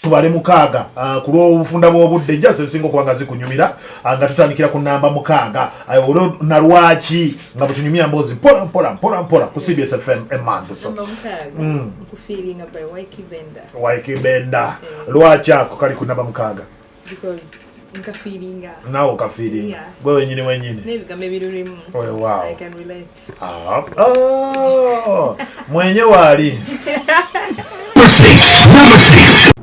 tubale mukaaga ku lw'obufunda bw'obudde jja singa okuba nga zikunyumira nga tutandikira ku namba mukaaga olwo na lwaki nga bwe tunyumya mboozi mpola ku CBS FM Emmanduso. Waikibenda lwaki ako kali ku namba mukaaga? Nawe okafiiringa gwe wenyini n'ebigambo ebirurimu. Wow. I can relate. Mwenye waali Number six.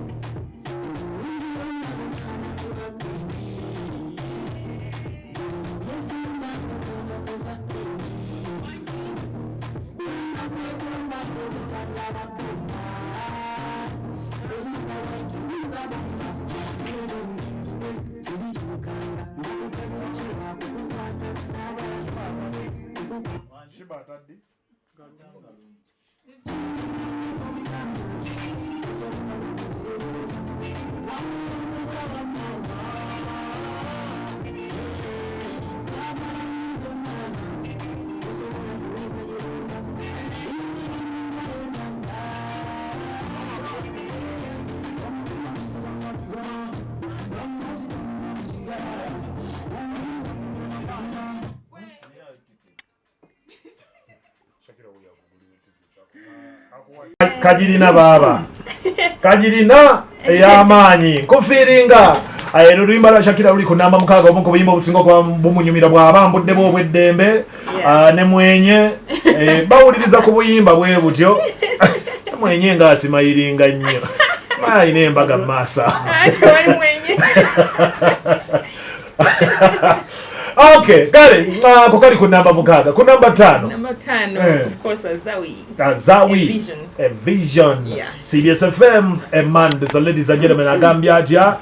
kagirina baba kagirina ey'amaanyi nkufiiringa ero luyimba lwa Shakira luli ku namba mukaaga omu ku buyimba obusinga okuba bumunyumira bw'aba mbudde bw'obweddembe ne mwenye bawuliriza ku buyimba bwe butyo mwenye ng'asimayiringa nnyo ayina embaga mu maaso. Okay, kale ko kali ku namba mukaaga. Ku namba 5. Number 5, of course, Zawi. A vision. Yeah. CBS FM Emmanduso, ladies and gentlemen, agambya atya.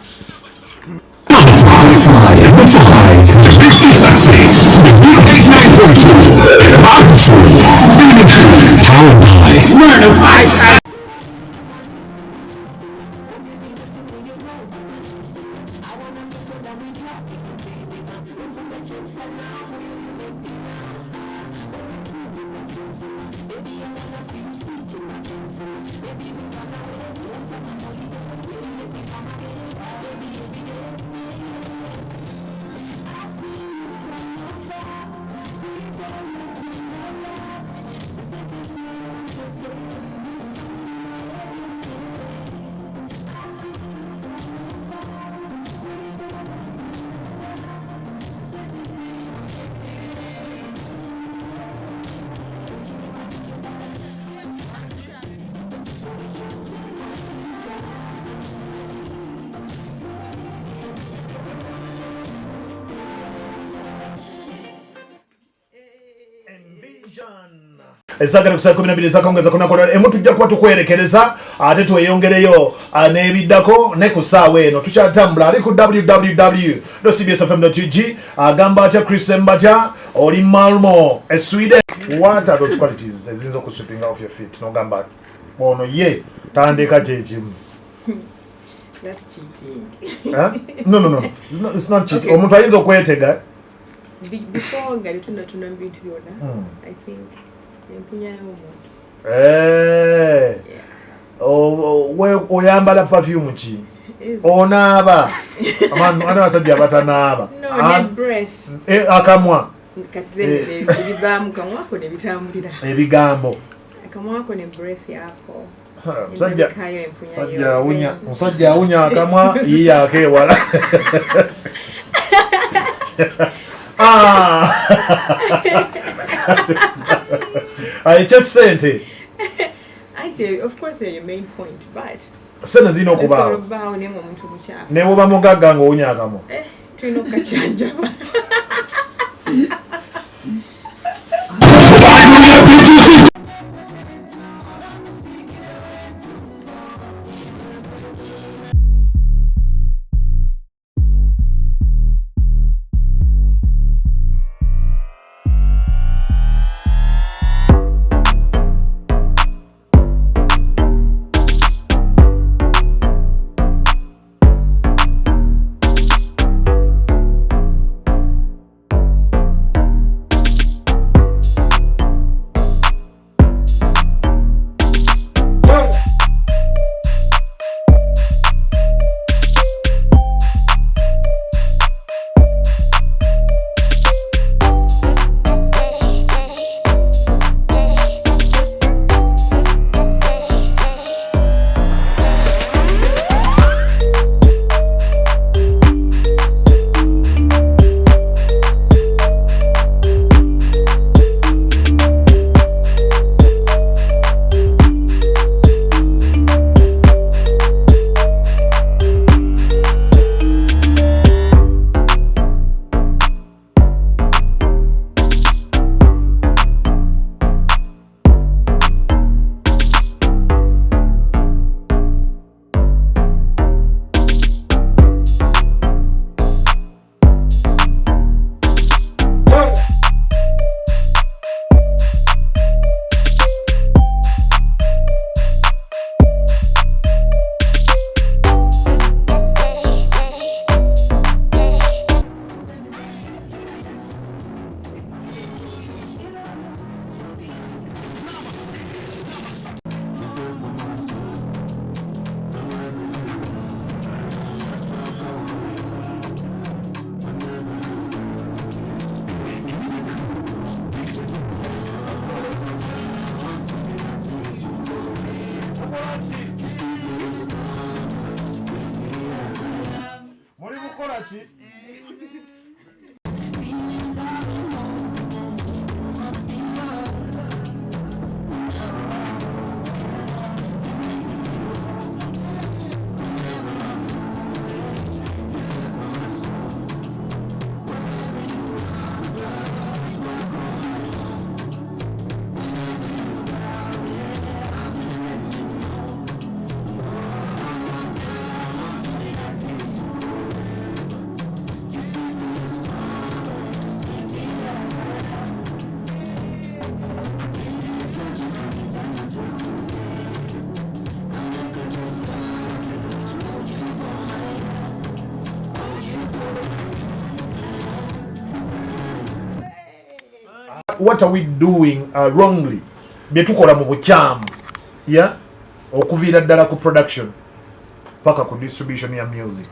Esagala kusa 12 zakongeza kunakola emu tujja kuba tukwerekereza ate tweyongereyo n'ebiddako ne ku ssaawa eno tukyatambula ali ku www.cbsfm.gg agamba atya Chris Mbata oli Malmo Sweden. What are those qualities eziyinza okusweeping off your feet nogamba ono ye tandika kyekimu? That's cheating. Huh? No. It's not cheating. Okay. Omuntu ayinza okwetega before ngali tuna bintu byonna. I think oyambala perfume ki onaaba ana basajja batanaaba akamwa ebigambo musajja awunya akamwa yiye akeewala. Sente. Actually, of course, your main point, but sente zino kuba ne bwoba mugagga ng'owunya akamwa tulina okukacanja. Korachi. What are we doing wrongly? Byetukola mu bukyamu. Yeah? Okuviira ddala ku production paka ku distribution ya music.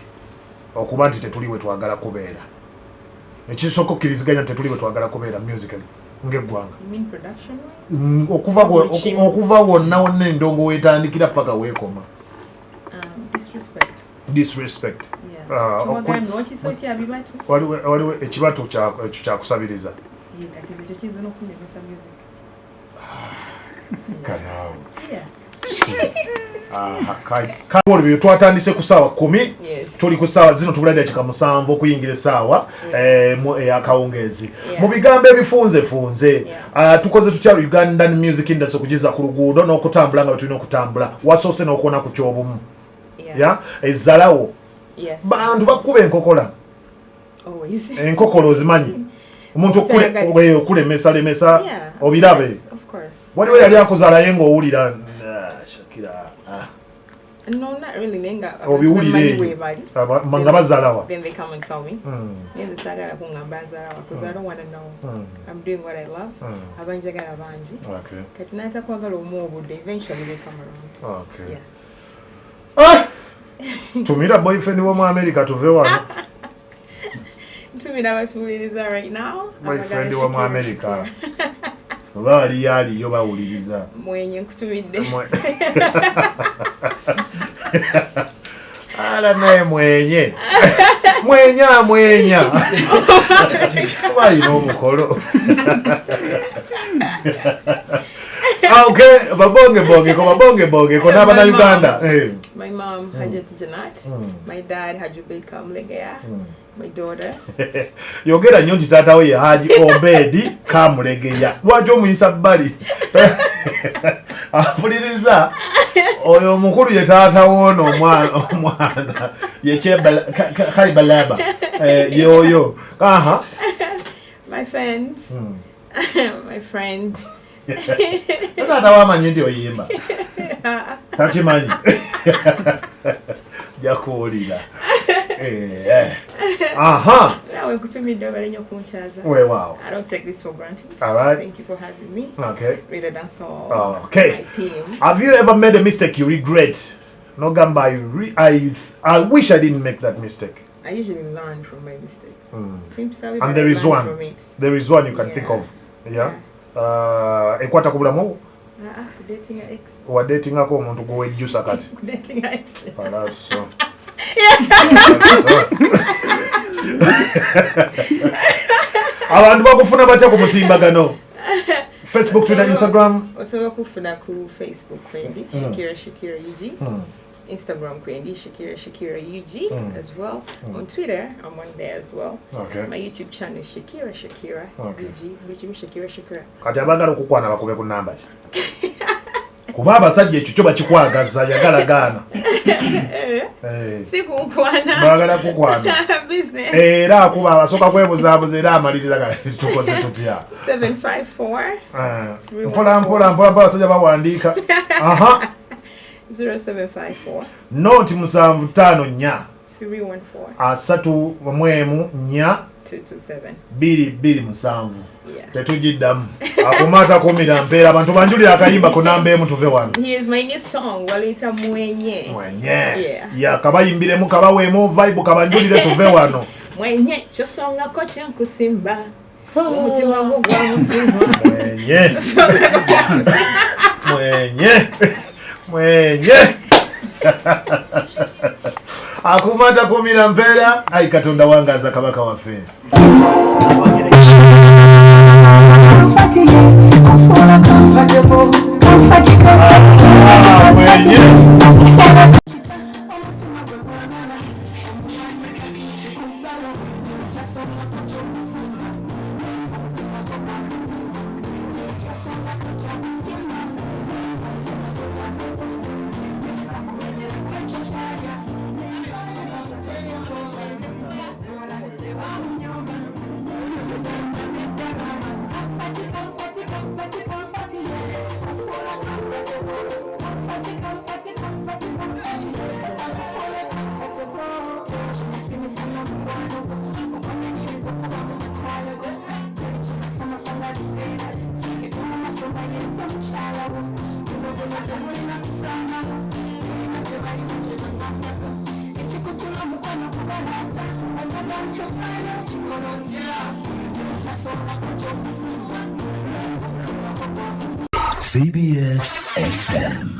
Okuba nti tetuliwe twagala kubeera. Ekisoko kiriziganya tetuliwe twagala kubeera musically. Ngegwanga. You mean production? Okuva wonna endongo wetandikira paka weekoma. Disrespect. Yeah. Waliwo ekibato kyakusabiriza. Kale twatandise ku ssaawa 10 tuli ku ssaawa zino tubulira dakika 7 okuyingira essaawa ey'akawungeezi mu bigambo ebifunzefunze tukoze tutya Ugandan music industry okugiza ku luguudo n'okutambula nga tulina okutambula wasoose n'okuwona ku kyobumu ezzalawo bantu bakuba enkokola enkokolo ozimanyi omuntu okulemesa obirabe waliwo yali akozaalaye ng'owulira Shakira no, not really. Obiwulire nga bazaalawa. Then they come and tell me. Because I don't want to know. I'm doing what I love. Okay. Eventually they come around. Okay. Yeah. Tumira boyfriend wa mu America tuve wano. Tumira batuwuliriza right now. Boyfriend wa mu America. Bali yali yo bawuliriza. Mwenye kutumidde. Ala naye mwenye. Mwenya. Bali no mukolo. Okay, babonge ko naba na Uganda. My mom Hajat Janat, my dad Hajubei Kamlegea, my daughter. Yogera nyonji tata we Haji Obedi Kamlegea. Lwajo muyisa bali. Afuliriza oyo mukulu ye tata wono omwana ye chebala kaibalaba yoyo aha my friends my friends tata wamanyi ndi oyimba tachimanyi yakuulira aha nawe kutumidde balenyo kunchaza wow. I don't take this for granted. All right, thank you for having me. Okay. Ritah De Dancer. Okay. My team. Have you ever made a mistake you regret? No gamba, I wish I didn't make that mistake. I usually learn from my mistakes. And there is one. There is one you can think of. Yeah. Ekwata kubulamu? Dating an ex. Wa dating ako omuntu gwe wejjusa kati. Dating an ex. Paraso. Abantu bakufuna batya ku mutimbagano? Facebook, Twitter, Instagram. Osobola kufuna ku Facebook kwendi Shakira Shakiraa UG. Instagram kwendi Shakira Shakiraa UG as well. On Twitter, I'm on there as well. Okay. My YouTube channel is Shakira Shakiraa UG. Which Shakira Shakiraa. Kati abagala okukwana bakube ku namba ki? Kuba abasajja ekyo kyo bakikwagaza yagala gaana. Si kunkwana. Bagala kukwana. Business. Era kuba abasoka kwebuzaabuza era amalirira ga tukoze tutya. 754. Mpola abasajja bawandiika. Aha. 0754. Noti 754. 314. Asatu mwemu nya 227. 227. Tetujiddamu. Akomata komira mpeera abantu banjulira akayimba ku namba emu tuve wano. Here's my new song walita mwenye. Yeah, kabayimbiremu kabaweemu vibe kabanjulire tuve wano. Mwenye kyosonga ko kyankusimba. Omutima gwo gwa musimba. Mwenye. Mwenye. akumata kumira mpera ai katonda wangaza kabaka waffe CBS FM.